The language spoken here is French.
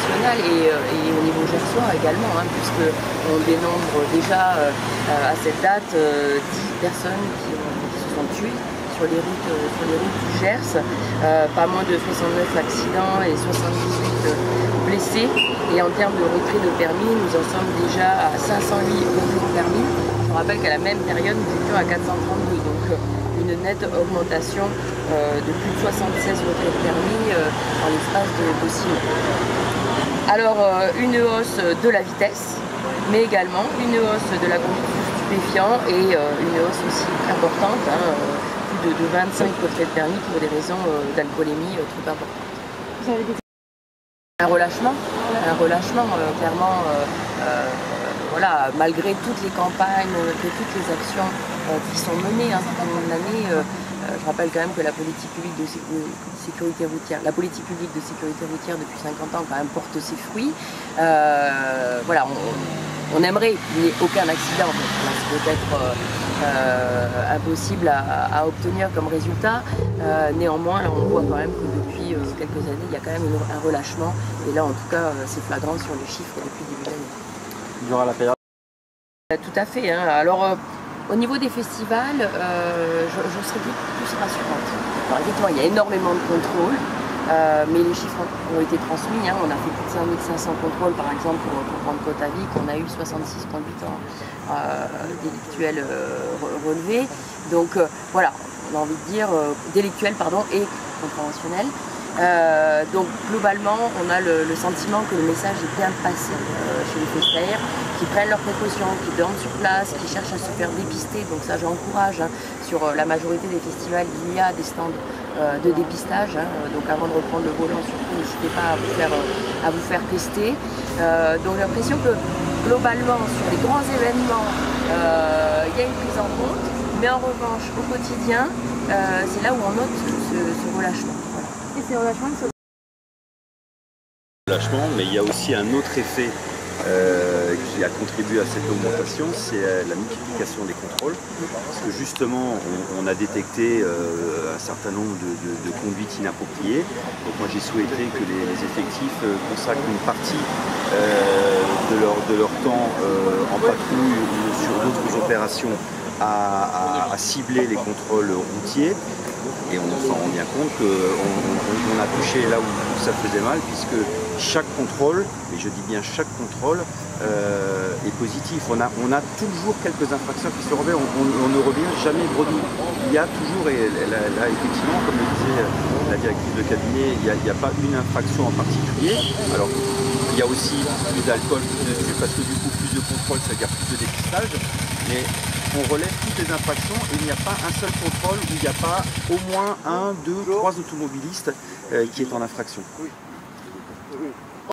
national et au niveau gersois également, hein, puisqu'on dénombre déjà à cette date 10 personnes qui se sont tuées sur les routes du Gers, pas moins de 69 accidents et 78 blessés. Et en termes de retrait de permis, nous en sommes déjà à 508 retraits de permis. Je rappelle qu'à la même période, nous étions à 432, donc une nette augmentation de plus de 76 retraits de permis en l'espace de 6 mois. Alors, une hausse de la vitesse, mais également une hausse de la conduite sous stupéfiant et une hausse aussi importante, hein, plus de 25 retraits de permis pour des raisons d'alcoolémie trop importantes. Vous avez des... Un relâchement clairement, voilà, malgré toutes les campagnes, malgré toutes les actions qui sont menées tout au long de l'année. Je rappelle quand même que la politique publique de sécurité routière, depuis 50 ans quand même porte ses fruits. Voilà, on aimerait qu'il n'y ait aucun accident, c'est peut-être impossible à obtenir comme résultat. Néanmoins, là, on voit quand même que depuis quelques années, il y a quand même un relâchement. Et là, en tout cas, c'est flagrant sur les chiffres depuis le début de l'année. Durant la période. Tout à fait. Hein. Alors, au niveau des festivals, je serais plus rassurante. Alors, effectivement, il y a énormément de contrôles, mais les chiffres ont été transmis. Hein. On a fait plus de 5500 contrôles, par exemple, pour Pentecôte-à-Vic. On a eu 66 conduites délictuelles relevées. Donc, voilà, on a envie de dire délictuelles et contraventionnelles. Donc globalement, on a le sentiment que le message est bien passé chez les festaires, qui prennent leurs précautions, qui dorment sur place, qui cherchent à se faire dépister. Donc ça, j'encourage. Hein, sur la majorité des festivals, il y a des stands de dépistage. Hein, donc avant de reprendre le volant, surtout, n'hésitez pas à vous faire tester. Donc j'ai l'impression que globalement, sur les grands événements, il y a une prise en compte. Mais en revanche, au quotidien, c'est là où on note ce relâchement. Et ces relâchements, mais il y a aussi un autre effet qui a contribué à cette augmentation, c'est la multiplication des contrôles. Parce que justement, on a détecté un certain nombre de conduites inappropriées. Donc moi j'ai souhaité que les effectifs consacrent une partie de leur temps en patrouille ou sur d'autres opérations à cibler les contrôles routiers. Et on s'en rend bien compte qu'on a touché là où ça faisait mal, puisque chaque contrôle, et je dis bien chaque contrôle, est positif. On a toujours quelques infractions qui se revêtent, on ne revient jamais bredouille. Il y a toujours, et là effectivement, comme le disait la directrice de cabinet, il n'y a pas une infraction en particulier. Alors il y a aussi plus d'alcool, parce que du coup plus de contrôle, c'est-à-dire plus de dépistage, mais on relève toutes les infractions et il n'y a pas un seul contrôle où il n'y a pas au moins 1, 2, 3 automobilistes qui est en infraction. Oui.